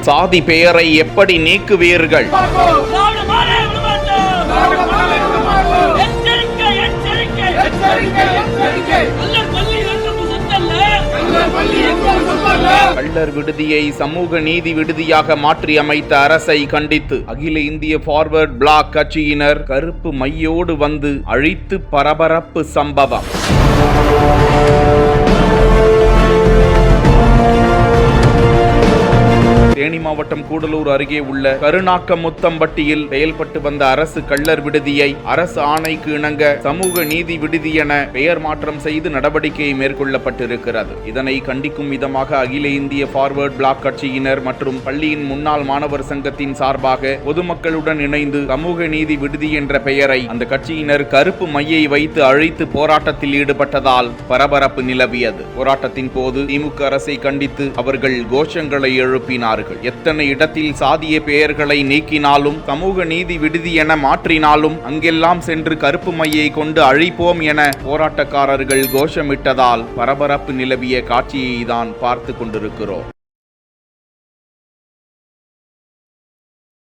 சாதி பெயரை எப்படி நீக்குவீர்கள்? கள்ளர் விடுதியை சமூக நீதி விடுதியாக மாற்றி அமைத்த அரசை கண்டித்து அகில இந்திய ஃபார்வர்ட் பிளாக் கட்சியினர் கருப்பு மையோடு வந்து அழித்து பரபரப்பு சம்பவம். தேனி மாவட்டம் கூடலூர் அருகே உள்ள கருணாக்கமுத்தம்பட்டியில் செயல்பட்டு வந்த அரசு கள்ளர் விடுதியை அரசு ஆணைக்கு இணங்க சமூக நீதி விடுதி என பெயர் மாற்றம் செய்து நடவடிக்கை மேற்கொள்ளப்பட்டிருக்கிறது. இதனை கண்டிக்கும் விதமாக அகில இந்திய ஃபார்வர்ட் பிளாக் கட்சியினர் மற்றும் பள்ளியின் முன்னாள் மாணவர் சங்கத்தின் சார்பாக பொதுமக்களுடன் இணைந்து சமூக நீதி விடுதி என்ற பெயரை அந்த கட்சியினர் கருப்பு மையை வைத்து அழித்து போராட்டத்தில் ஈடுபட்டதால் பரபரப்பு நிலவியது. போராட்டத்தின் போது திமுக அரசை கண்டித்து அவர்கள் கோஷங்களை எழுப்பினார்கள். எத்தனை இடத்தில் சாதிய பெயர்களை நீக்கினாலும் சமூக நீதி விடுதி என மாற்றினாலும் அங்கெல்லாம் சென்று கருப்பு மையை கொண்டு அழிப்போம் என போராட்டக்காரர்கள் கோஷமிட்டதால் பரபரப்பு நிலவிய காட்சியை தான் பார்த்து கொண்டிருக்கிறோம்.